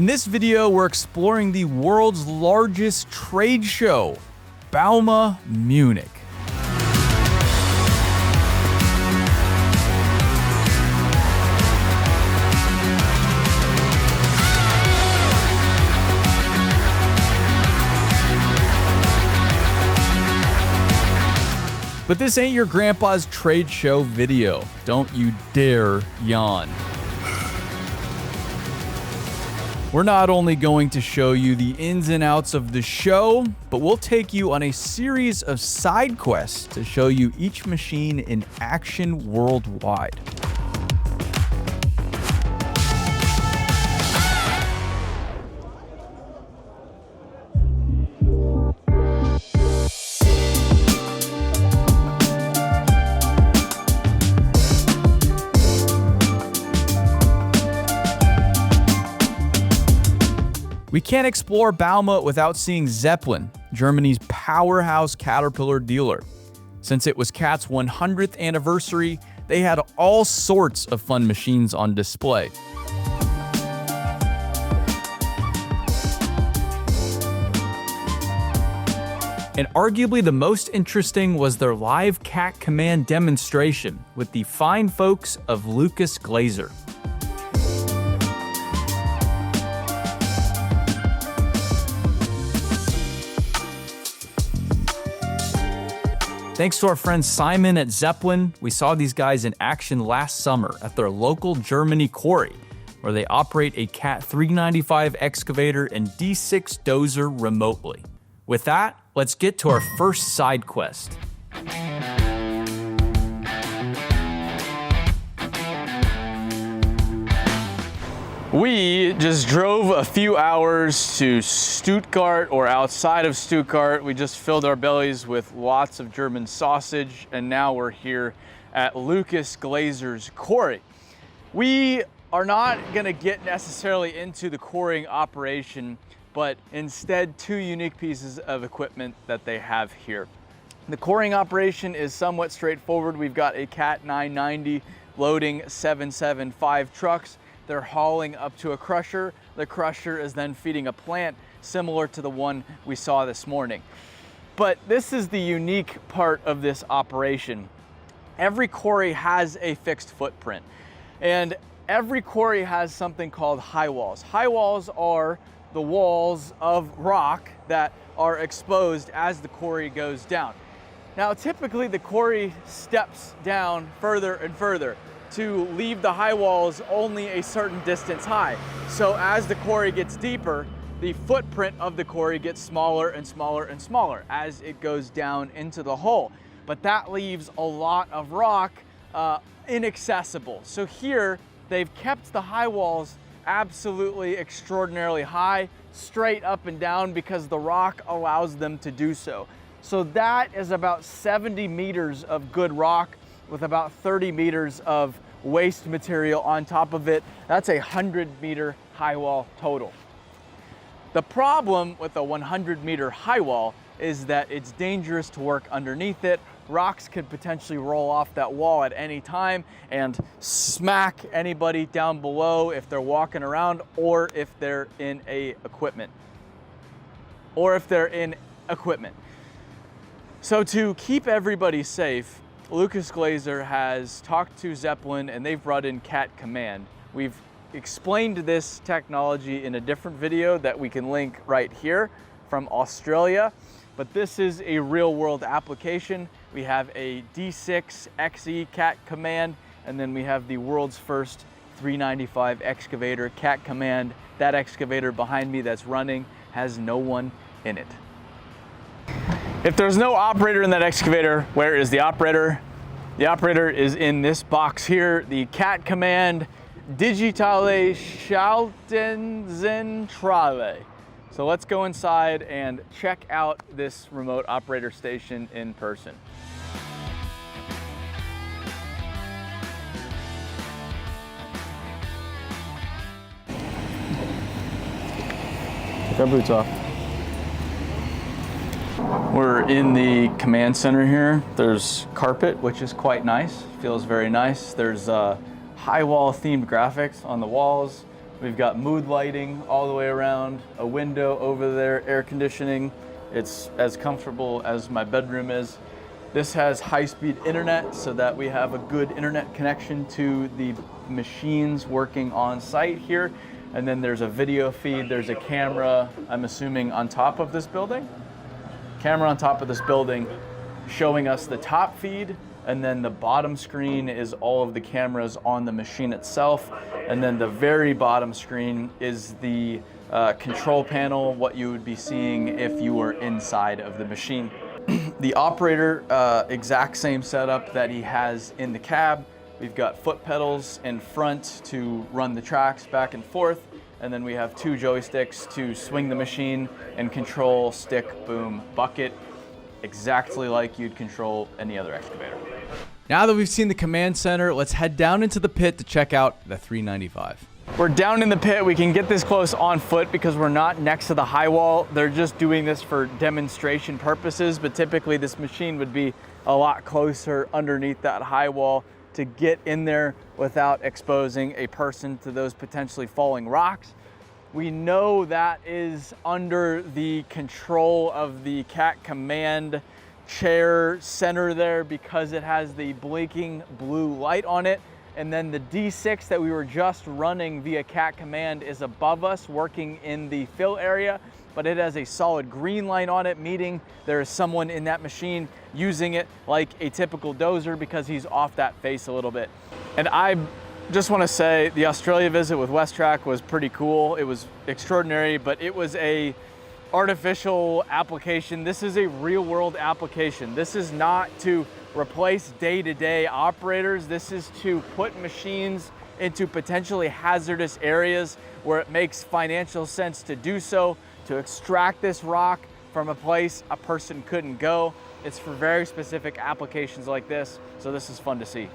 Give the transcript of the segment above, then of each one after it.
In this video, we're exploring the world's largest trade show, Bauma, Munich. But this ain't your grandpa's trade show video. Don't you dare yawn. We're not only going to show you the ins and outs of the show, but we'll take you on a series of side quests to show you each machine in action worldwide. We can't explore Bauma without seeing Zeppelin, Germany's powerhouse Caterpillar dealer. Since it was Cat's 100th anniversary, they had all sorts of fun machines on display. And arguably the most interesting was their live Cat Command demonstration with the fine folks of Lucas Glaser. Thanks to our friend Simon at Zeppelin, we saw these guys in action last summer at their local Germany quarry, where they operate a Cat 395 excavator and D6 dozer remotely. With that, let's get to our first side quest. We just drove a few hours to Stuttgart or outside of Stuttgart. We just filled our bellies with lots of German sausage, and now we're here at Lucas Glaser's quarry. We are not gonna get necessarily into the quarrying operation, but instead two unique pieces of equipment that they have here. The quarrying operation is somewhat straightforward. We've got a Cat 990 loading 775 trucks. They're hauling up to a crusher. The crusher is then feeding a plant similar to the one we saw this morning. But this is the unique part of this operation. Every quarry has a fixed footprint, and every quarry has something called high walls. High walls are the walls of rock that are exposed as the quarry goes down. Now, typically the quarry steps down further and further to leave the high walls only a certain distance high. So as the quarry gets deeper, the footprint of the quarry gets smaller and smaller and smaller as it goes down into the hole. But that leaves a lot of rock inaccessible. So here, they've kept the high walls absolutely extraordinarily high, straight up and down, because the rock allows them to do so. So that is about 70 meters of good rock with about 30 meters of waste material on top of it. That's a 100-meter high wall total. The problem with a 100-meter high wall is that it's dangerous to work underneath it. Rocks could potentially roll off that wall at any time and smack anybody down below if they're walking around, or if they're in equipment. So to keep everybody safe, Lucas Glaser has talked to Zeppelin and they've brought in Cat Command. We've explained this technology in a different video that we can link right here from Australia, but this is a real world application. We have a D6 XE Cat Command, and then we have the world's first 395 excavator, Cat Command. That excavator behind me that's running has no one in it. If there's no operator in that excavator, where is the operator? The operator is in this box here, the Cat Command Digitale Schaltenzentrale. So let's go inside and check out this remote operator station in person. Take our boots off. We're in the command center here. There's carpet, which is quite nice, feels very nice. There's high wall themed graphics on the walls. We've got mood lighting all the way around, a window over there, air conditioning. It's as comfortable as my bedroom is. This has high-speed internet so that we have a good internet connection to the machines working on site here. And then there's a video feed, there's a camera, I'm assuming on top of this building. Camera on top of this building showing us the top feed, and then the bottom screen is all of the cameras on the machine itself. And then the very bottom screen is the control panel, what you would be seeing if you were inside of the machine. The operator, exact same setup that he has in the cab. We've got foot pedals in front to run the tracks back and forth. And then we have 2 joysticks to swing the machine and control stick, boom, bucket, exactly like you'd control any other excavator. Now that we've seen the command center, let's head down into the pit to check out the 395. We're down in the pit. We can get this close on foot because we're not next to the high wall. They're just doing this for demonstration purposes, but typically this machine would be a lot closer underneath that high wall to get in there without exposing a person to those potentially falling rocks. We know that is under the control of the Cat Command chair center there because it has the blinking blue light on it. And then the D6 that we were just running via Cat Command is above us working in the fill area, but it has a solid green light on it, meaning there is someone in that machine using it like a typical dozer because he's off that face a little bit. And I just want to say the Australia visit with WestTrac was pretty cool. It was extraordinary, but it was a artificial application. This is a real world application. This is not to replace day-to-day operators. This is to put machines into potentially hazardous areas where it makes financial sense to do so, to extract this rock from a place a person couldn't go. It's for very specific applications like this, so this is fun to see.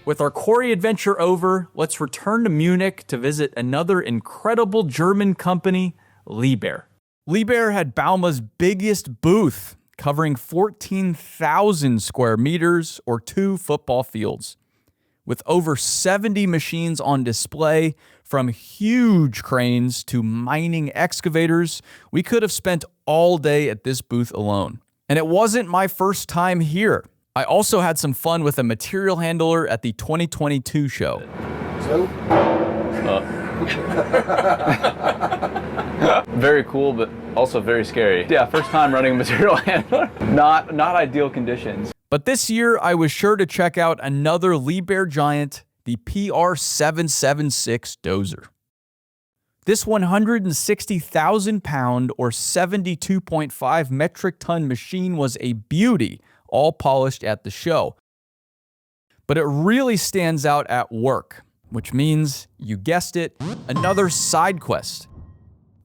With our quarry adventure over, let's return to Munich to visit another incredible German company, Liebherr. Liebherr had Bauma's biggest booth, covering 14,000 square meters or 2 football fields. With over 70 machines on display, from huge cranes to mining excavators, we could have spent all day at this booth alone. And it wasn't my first time here. I also had some fun with a material handler at the 2022 show. Very cool, but also very scary. Yeah, first time running a material handler. Not ideal conditions. But this year, I was sure to check out another Liebherr giant, the PR776 dozer. This 160,000 pound or 72.5 metric ton machine was a beauty, all polished at the show. But it really stands out at work, which means, you guessed it, another side quest.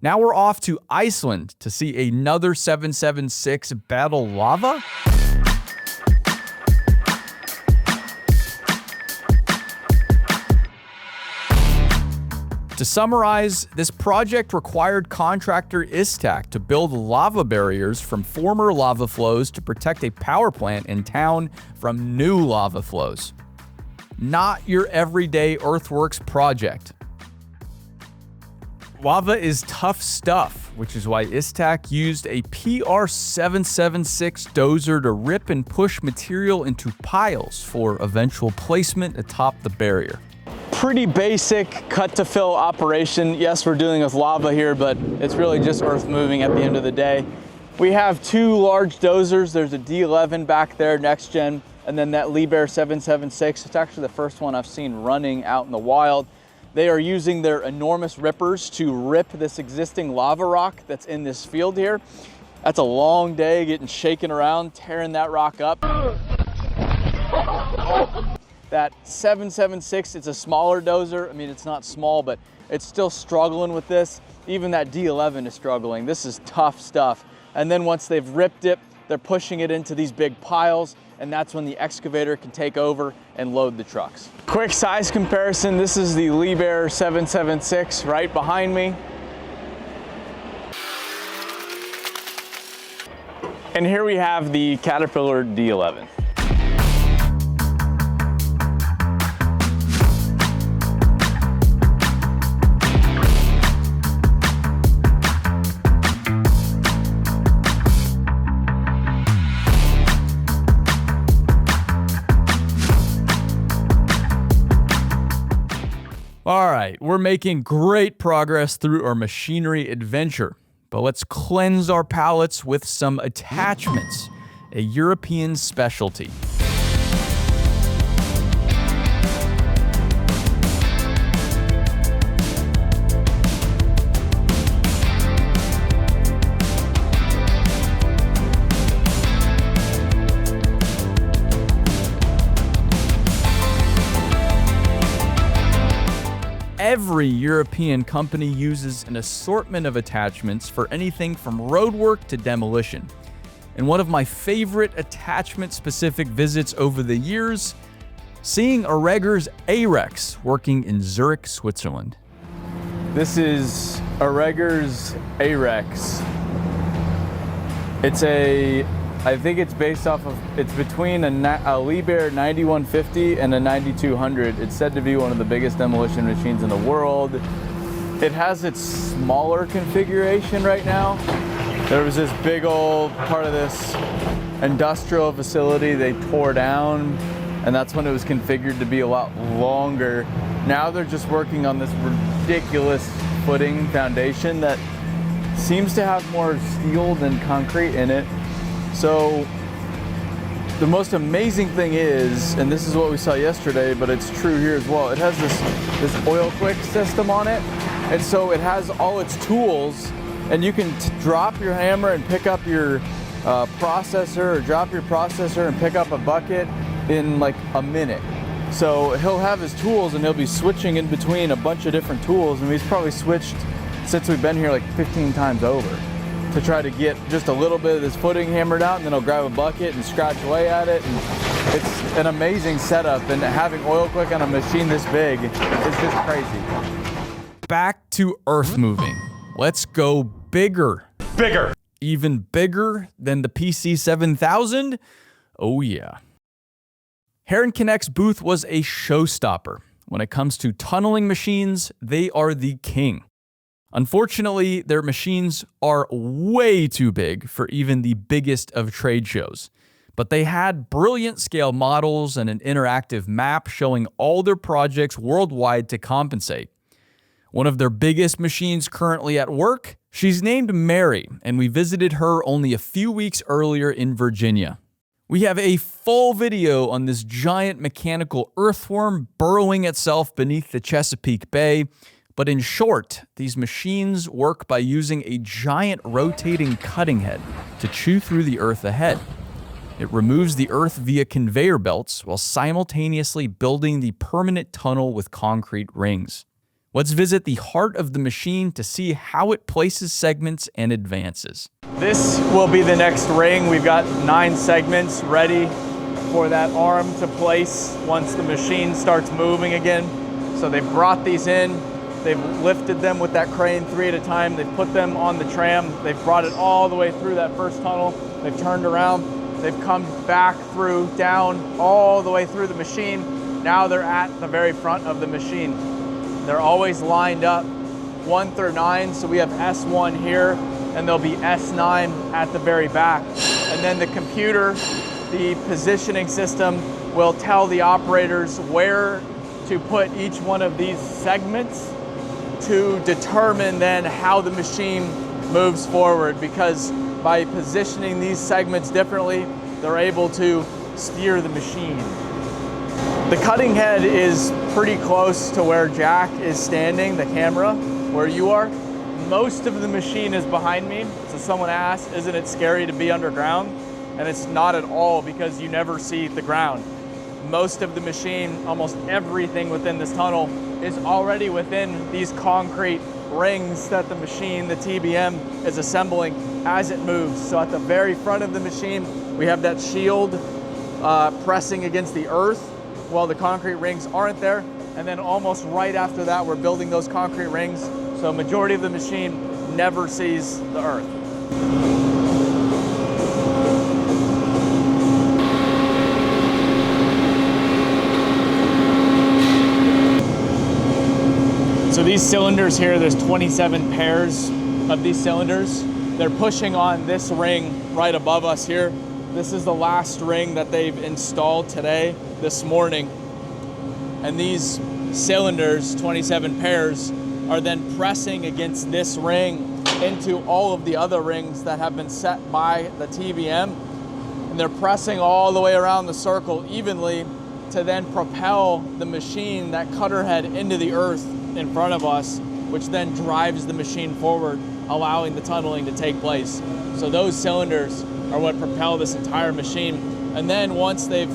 Now we're off to Iceland to see another 776 battle lava? To summarize, this project required contractor Istak to build lava barriers from former lava flows to protect a power plant in town from new lava flows. Not your everyday earthworks project. Lava is tough stuff, which is why ISTAC used a PR776 dozer to rip and push material into piles for eventual placement atop the barrier. Pretty basic cut to fill operation. Yes, we're dealing with lava here, but it's really just earth moving at the end of the day. We have two large dozers. There's a D11 back there, next gen, and then that Liebherr 776. It's actually the first one I've seen running out in the wild. They are using their enormous rippers to rip this existing lava rock that's in this field here. That's a long day getting shaken around, tearing that rock up. That 776, it's a smaller dozer. I mean, it's not small, but it's still struggling with this. Even that D11 is struggling. This is tough stuff. And then once they've ripped it, they're pushing it into these big piles, and that's when the excavator can take over and load the trucks. Quick size comparison. This is the Liebherr 776 right behind me. And here we have the Caterpillar D11. All right, we're making great progress through our machinery adventure, but let's cleanse our palates with some attachments, a European specialty. Every European company uses an assortment of attachments for anything from roadwork to demolition. And one of my favorite attachment-specific visits over the years, seeing Oregger's A-Rex working in Zurich, Switzerland. This is Oregger's A-Rex. I think it's based off of, it's between a Liebherr 9150 and a 9200. It's said to be one of the biggest demolition machines in the world. It has its smaller configuration right now. There was this big old part of this industrial facility they tore down, and that's when it was configured to be a lot longer. Now they're just working on this ridiculous footing foundation that seems to have more steel than concrete in it. So the most amazing thing is, and this is what we saw yesterday, but it's true here as well, it has this oil quick system on it. And so it has all its tools, and you can drop your hammer and pick up your processor, or drop your processor and pick up a bucket in like a minute. So he'll have his tools and he'll be switching in between a bunch of different tools, and he's probably switched since we've been here like 15 times over to try to get just a little bit of this footing hammered out, and then he'll grab a bucket and scratch away at it. And it's an amazing setup, and having oil quick on a machine this big is just crazy. Back to Earthmoving. Let's go bigger. Bigger. Even bigger than the PC7000? Oh yeah. Heron Connect's booth was a showstopper. When it comes to tunneling machines, they are the king. Unfortunately, their machines are way too big for even the biggest of trade shows. But they had brilliant scale models and an interactive map showing all their projects worldwide to compensate. One of their biggest machines currently at work, she's named Mary, and we visited her only a few weeks earlier in Virginia. We have a full video on this giant mechanical earthworm burrowing itself beneath the Chesapeake Bay. But in short, these machines work by using a giant rotating cutting head to chew through the earth ahead. It removes the earth via conveyor belts while simultaneously building the permanent tunnel with concrete rings. Let's visit the heart of the machine to see how it places segments and advances. This will be the next ring. We've got 9 segments ready for that arm to place once the machine starts moving again. So they brought these in. They've lifted them with that crane 3 at a time. They've put them on the tram. They've brought it all the way through that first tunnel. They've turned around. They've come back through, down, all the way through the machine. Now they're at the very front of the machine. They're always lined up 1 through 9. So we have S1 here, and there'll be S9 at the very back. And then the computer, the positioning system, will tell the operators where to put each one of these segments to determine then how the machine moves forward, because by positioning these segments differently, they're able to steer the machine. The cutting head is pretty close to where Jack is standing, the camera, where you are. Most of the machine is behind me. So someone asked, isn't it scary to be underground? And it's not at all, because you never see the ground. Most of the machine, almost everything within this tunnel, is already within these concrete rings that the machine, the TBM, is assembling as it moves. So at the very front of the machine, we have that shield pressing against the earth while the concrete rings aren't there. And then almost right after that, we're building those concrete rings. So majority of the machine never sees the earth. So these cylinders here, there's 27 pairs of these cylinders. They're pushing on this ring right above us here. This is the last ring that they've installed today, this morning. And these cylinders, 27 pairs, are then pressing against this ring into all of the other rings that have been set by the TBM. And they're pressing all the way around the circle evenly to then propel the machine, that cutter head, into the earth in front of us, which then drives the machine forward, allowing the tunneling to take place. So those cylinders are what propel this entire machine. And then once they've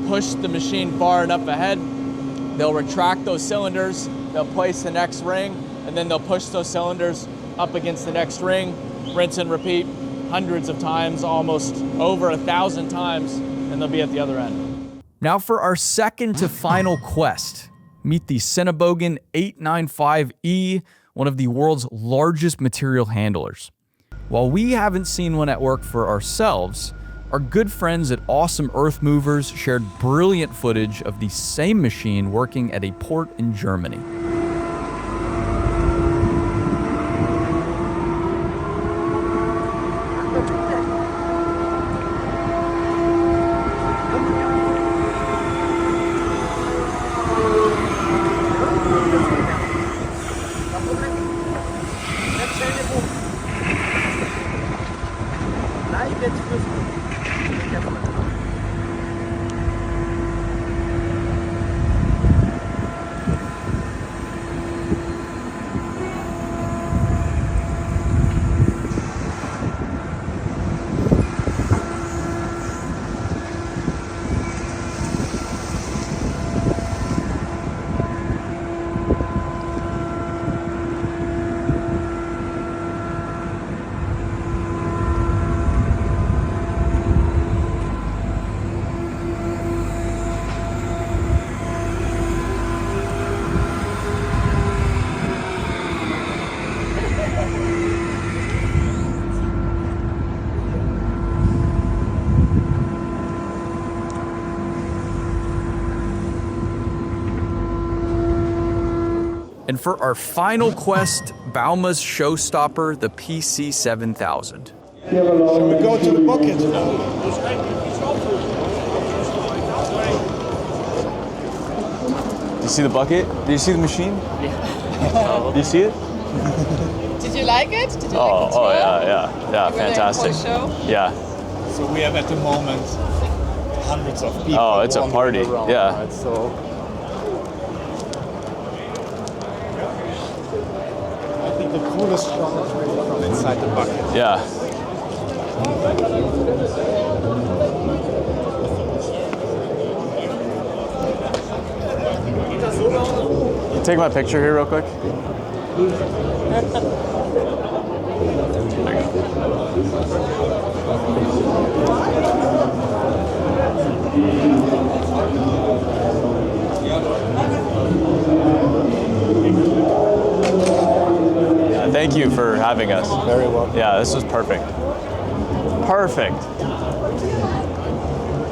pushed the machine far enough ahead, they'll retract those cylinders, they'll place the next ring, and then they'll push those cylinders up against the next ring, rinse and repeat hundreds of times, almost over 1,000 times, and they'll be at the other end. Now for our second to final quest, meet the Cinnebogan 895E, one of the world's largest material handlers. While we haven't seen one at work for ourselves, our good friends at Awesome Earth Movers shared brilliant footage of the same machine working at a port in Germany. And for our final quest, Bauma's showstopper, the PC7000. Shall we go to the bucket? Do you see the bucket? Do you see the machine? Yeah. Do you see it? Did you like it? Did you like the tour? Yeah, fantastic. Show? Yeah. So we have at the moment hundreds of people. Oh, it's a party. Around, Yeah. right? So I think the coolest shot is really from inside the bucket. Yeah. You take my picture here real quick. There you go. Thank you for having us. Very welcome. Yeah, this was perfect. Perfect.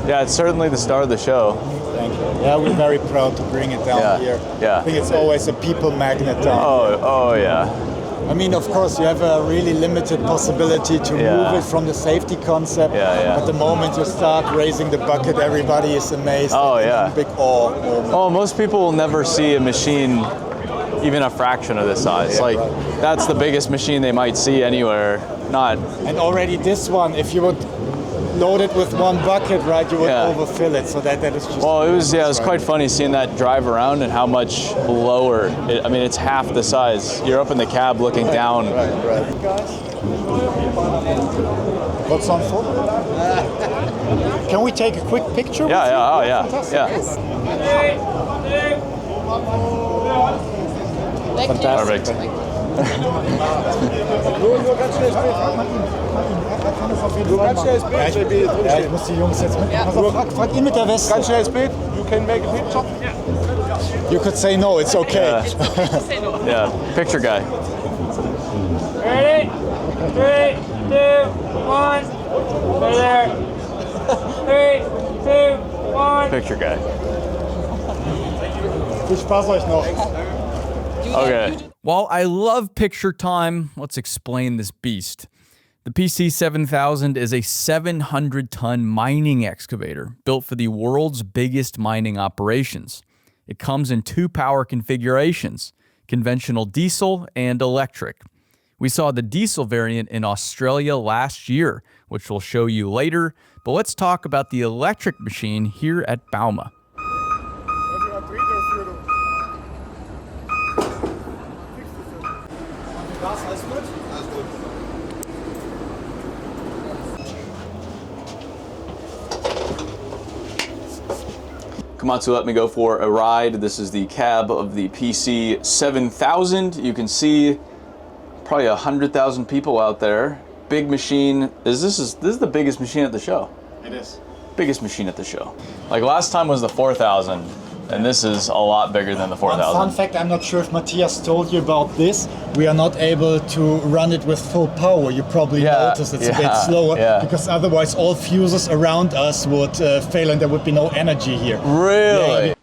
Yeah, it's certainly the star of the show. Thank Yeah, we're very proud to bring it down here. Yeah. I think it's always a people magnet down here. Oh yeah. I mean, of course, you have a really limited possibility to move it from the safety concept. At the moment you start raising the bucket, everybody is amazed. Oh yeah. Big awe moment. Oh, most people will never see a machine even a fraction of this size. That's the biggest machine they might see anywhere. And already this one, if you would load it with one bucket, right, you would overfill it. So that is just. Well, it was quite funny seeing that drive around and how much lower. I mean, it's half the size. You're up in the cab looking down. Right. Guys, what's on for? Can we take a quick picture? Yeah. Perfect. Ich muss die Jungs jetzt mitnehmen. Pass auf, frag ihn mit der Weste. Ganz schnelles Bild. You can make a picture. You could say no, it's okay. Yeah, picture guy. Ready? 3, 2, 1. Stay there. 3, 2, 1. Picture guy. Viel Spaß euch noch. Okay. While I love picture time, let's explain this beast. The PC7000 is a 700-ton mining excavator built for the world's biggest mining operations. It comes in 2 power configurations, conventional diesel and electric. We saw the diesel variant in Australia last year, which we'll show you later, but let's talk about the electric machine here at Bauma. Komatsu let me go for a ride. This is the cab of the PC7000. You can see probably 100,000 people out there. Big machine. This is the biggest machine at the show. It is. Biggest machine at the show. Like last time was the 4000, and this is a lot bigger than the 4000. Fun fact, I'm not sure if Matthias told you about this. We are not able to run it with full power. You probably noticed it's a bit slower because otherwise all fuses around us would fail and there would be no energy here. Really?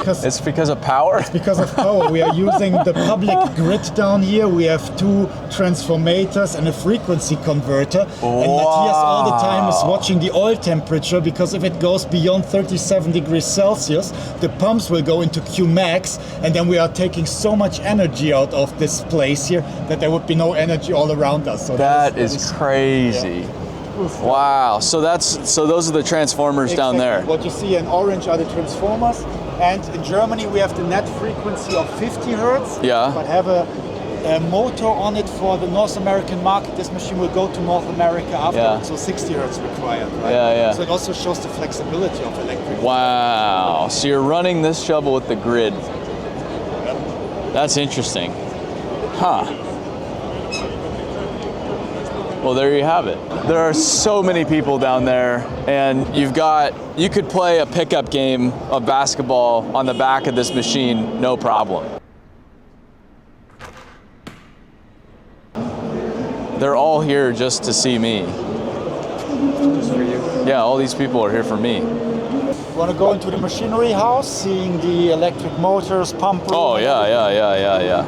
It's because of power? It's because of power. We are using the public grid down here. We have 2 transformators and a frequency converter. And Matthias all the time is watching the oil temperature because if it goes beyond 37 degrees Celsius, the pumps will go into Qmax and then we are taking so much energy out of this place here that there would be no energy all around us. So that is crazy. Yeah. Wow. So those are the transformers down there. What you see in orange are the transformers. And in Germany we have the net frequency of 50 hertz, but have a motor on it for the North American market. This machine will go to North America afterwards, so 60 hertz required, right? So it also shows the flexibility of electric. Wow, so you're running this shovel with the grid. That's interesting. Huh. Well, there you have it. There are so many people down there, and you could play a pickup game of basketball on the back of this machine, no problem. They're all here just to see me. Just for you? Yeah, all these people are here for me. You want to go into the machinery house, seeing the electric motors, pump room? Oh, yeah.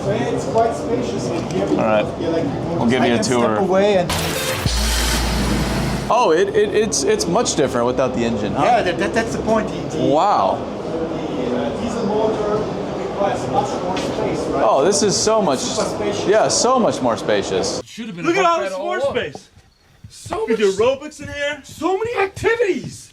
It's quite spacious in here. All right, we'll give you a tour. Step away and it's much different without the engine, huh? Yeah, that's the point. Wow. The diesel motor requires much more space, right? Oh, this is so much. Yeah, so much more spacious. Look at all this floor space. So much aerobics in here. So many activities.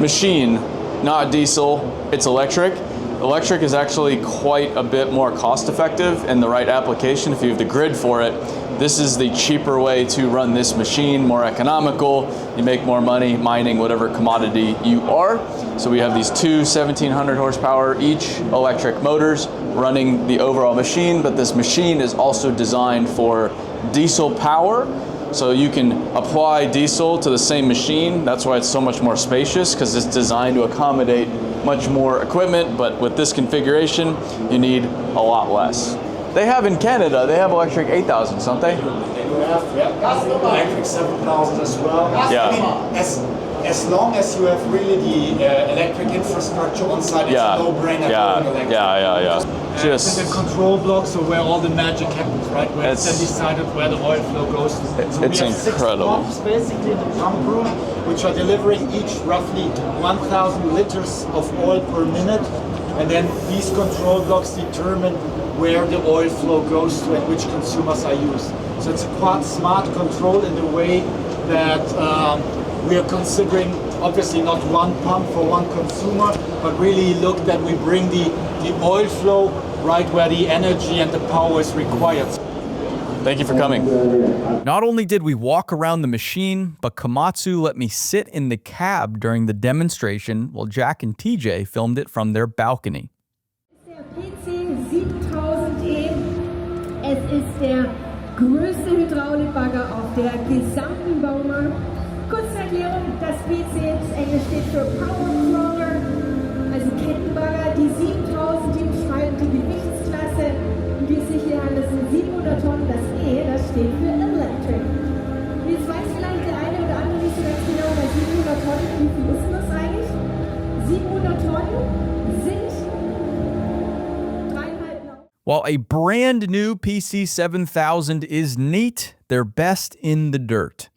Machine, not diesel. It's electric. Electric is actually quite a bit more cost effective in the right application if you have the grid for it. This is the cheaper way to run this machine, more economical. You make more money mining whatever commodity you are. So we have these 2 1700 horsepower each electric motors running the overall machine, but this machine is also designed for diesel power. So you can apply diesel to the same machine. That's why it's so much more spacious, because it's designed to accommodate much more equipment, but with this configuration, you need a lot less. They have in Canada, they have electric 8000s, don't they? have electric 7000 as well. Yeah. I mean, as long as you have really the electric infrastructure on site, it's a no-brainer going electric. Just the control block, so where all the magic happens, right? Where it's then decided where the oil flow goes. So it's we have 6 pumps basically in the pump room, which are delivering each roughly 1,000 liters of oil per minute. And then these control blocks determine where the oil flow goes to and which consumers are used. So it's quite smart control in the way that we are considering obviously not one pump for one consumer, but really look that we bring the oil flow right where the energy and the power is required. thank you for coming. Not only did we walk around the machine, but Komatsu let me sit in the cab during the demonstration while Jack and TJ filmed it from their balcony. Der PC7000E. Es ist der größte Hydraulikbagger auf der gesamten Bauma. Kurze Erklärung, das PC, das Englisch steht für Power Crawler, also Kettenbagger. Die 7000, die beschreiben die Gewichtsklasse, um die es sich hier handelt, sind 700 Tonnen. Das E, das steht für Electric. Jetzt weiß vielleicht der eine oder andere nicht so ganz genau, bei 700 Tonnen, wie viel ist das eigentlich? 700 Tonnen sind 3,5 Lauf. While a brand new PC7000 is neat, they're best in the dirt.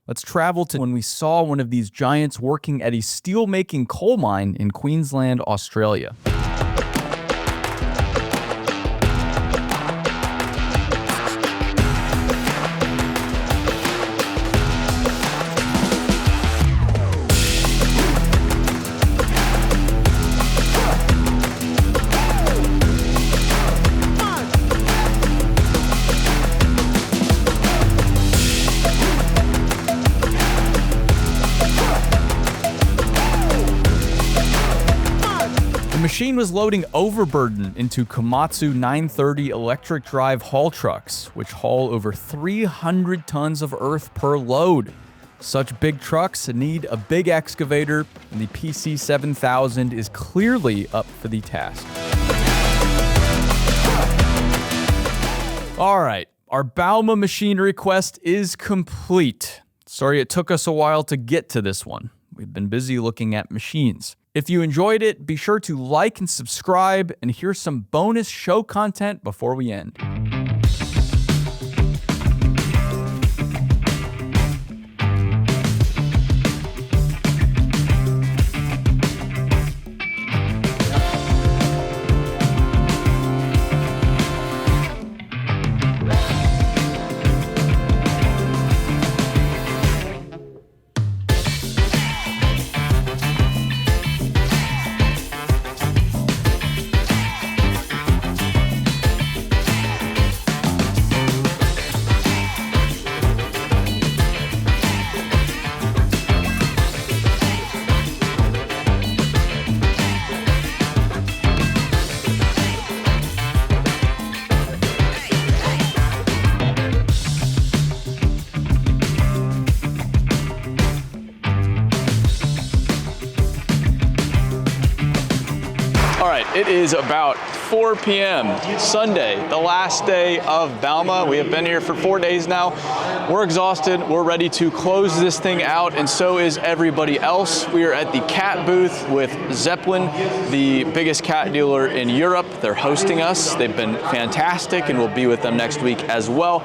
Let's travel to when we saw one of these giants working at a steel-making coal mine in Queensland, Australia. The machine was loading overburden into Komatsu 930 electric drive haul trucks, which haul over 300 tons of earth per load. Such big trucks need a big excavator, and the PC7000 is clearly up for the task. All right, our Bauma machinery quest is complete. Sorry it took us a while to get to this one. We've been busy looking at machines. If you enjoyed it, be sure to like and subscribe, and here's some bonus show content before we end. It is about 4 p.m. Sunday, the last day of Bauma. We have been here for 4 days now. We're exhausted. We're ready to close this thing out, and so is everybody else. We are at the cat booth with Zeppelin, the biggest cat dealer in Europe. They're hosting us. They've been fantastic, and we'll be with them next week as well.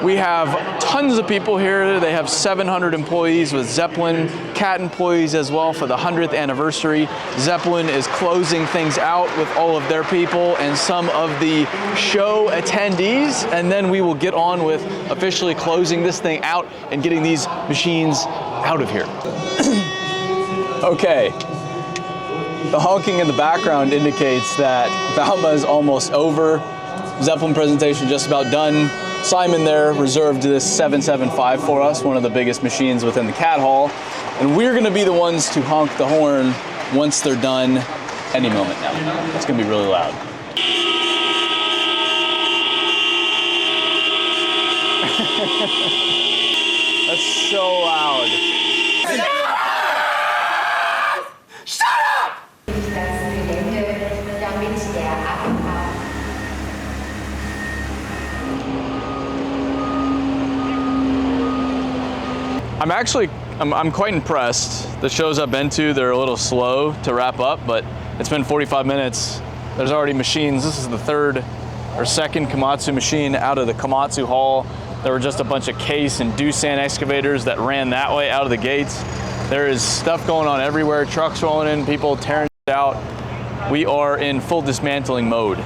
We have tons of people here. They have 700 employees with Zeppelin, cat employees as well for the 100th anniversary. Zeppelin is closing things out with all of their people and some of the show attendees, and then we will get on with officially closing this thing out and getting these machines out of here. Okay, the honking in the background indicates that Bauma is almost over. Zeppelin presentation just about done. Simon there reserved this 775 for us, one of the biggest machines within the cat hall, and we're gonna be the ones to honk the horn once they're done any moment now. It's gonna be really loud. That's so loud. I'm quite impressed. The shows I've been to, they're a little slow to wrap up, but it's been 45 minutes. There's already machines. This is the third or second Komatsu machine out of the Komatsu hall. There were just a bunch of case and Doosan excavators that ran that way out of the gates. There is stuff going on everywhere, trucks rolling in, people tearing it out. We are in full dismantling mode.